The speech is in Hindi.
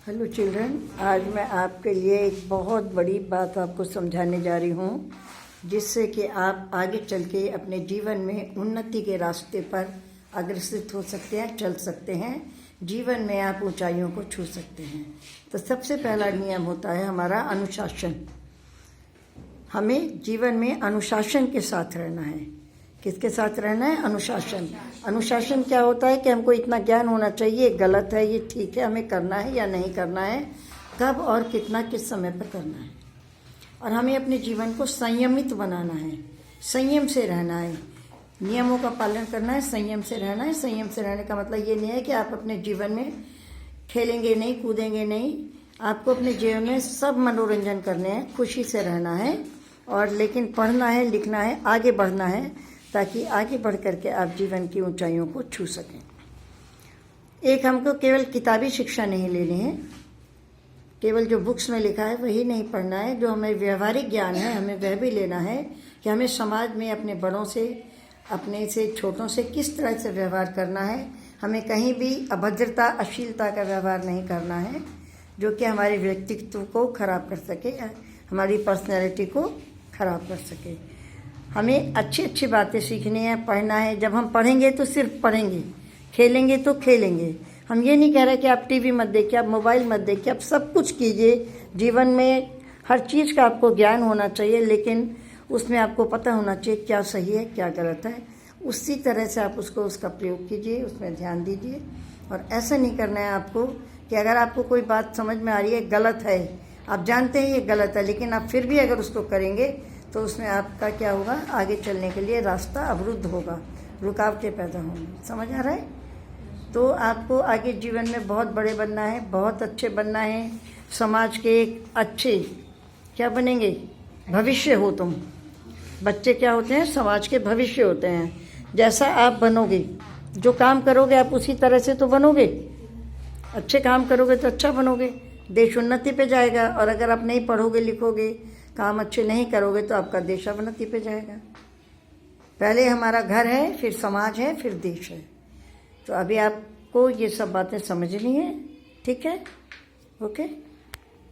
हेलो चिल्ड्रन, आज मैं आपके लिए एक बहुत बड़ी बात आपको समझाने जा रही हूँ, जिससे कि आप आगे चल के अपने जीवन में उन्नति के रास्ते पर अग्रसर हो सकते हैं, चल सकते हैं। जीवन में आप ऊंचाइयों को छू सकते हैं। तो सबसे पहला नियम होता है हमारा अनुशासन। हमें जीवन में अनुशासन के साथ रहना है। किसके साथ रहना है? अनुशासन। अनुशासन क्या होता है कि हमको इतना ज्ञान होना चाहिए, ये गलत है, ये ठीक है, हमें करना है या नहीं करना है, कब और कितना, किस समय पर करना है। और हमें अपने जीवन को संयमित बनाना है, संयम से रहना है, नियमों का पालन करना है, संयम से रहना है। संयम से रहने का मतलब ये नहीं है कि आप अपने जीवन में खेलेंगे नहीं, कूदेंगे नहीं। आपको अपने जीवन में सब मनोरंजन करने हैं, खुशी से रहना है, और लेकिन पढ़ना है, लिखना है, आगे बढ़ना है, ताकि आगे बढ़ करके आप जीवन की ऊंचाइयों को छू सकें। एक हमको केवल किताबी शिक्षा नहीं लेनी है, केवल जो बुक्स में लिखा है वही नहीं पढ़ना है। जो हमें व्यवहारिक ज्ञान है, हमें वह भी लेना है कि हमें समाज में अपने बड़ों से, अपने से छोटों से किस तरह से व्यवहार करना है। हमें कहीं भी अभद्रता, अश्लीलता का व्यवहार नहीं करना है, जो कि हमारे व्यक्तित्व को खराब कर सके, हमारी पर्सनैलिटी को खराब कर सके। हमें अच्छी अच्छी बातें सीखनी है, पढ़ना है। जब हम पढ़ेंगे तो सिर्फ पढ़ेंगे, खेलेंगे तो खेलेंगे। हम ये नहीं कह रहे कि आप टीवी मत देखिए, आप मोबाइल मत देखिए, आप सब कुछ कीजिए। जीवन में हर चीज़ का आपको ज्ञान होना चाहिए, लेकिन उसमें आपको पता होना चाहिए क्या सही है, क्या गलत है। उसी तरह से आप उसका प्रयोग कीजिए, उसमें ध्यान दीजिए। और ऐसा नहीं करना है आपको कि अगर आपको कोई बात समझ में आ रही है, गलत है, आप जानते हैं ये गलत है, लेकिन आप फिर भी अगर उसको करेंगे तो उसमें आपका क्या होगा? आगे चलने के लिए रास्ता अवरुद्ध होगा, रुकावटें पैदा होंगी। समझ आ रहा है? तो आपको आगे जीवन में बहुत बड़े बनना है, बहुत अच्छे बनना है, समाज के एक अच्छे क्या बनेंगे? भविष्य हो तुम। बच्चे क्या होते हैं? समाज के भविष्य होते हैं। जैसा आप बनोगे, जो काम करोगे आप उसी तरह से तो बनोगे। अच्छे काम करोगे तो अच्छा बनोगे, देश उन्नति पे जाएगा। और अगर आप नहीं पढ़ोगे, लिखोगे, काम अच्छे नहीं करोगे तो आपका देश अवनति पे जाएगा। पहले हमारा घर है, फिर समाज है, फिर देश है। तो अभी आपको ये सब बातें समझनी है, ठीक है? ओके।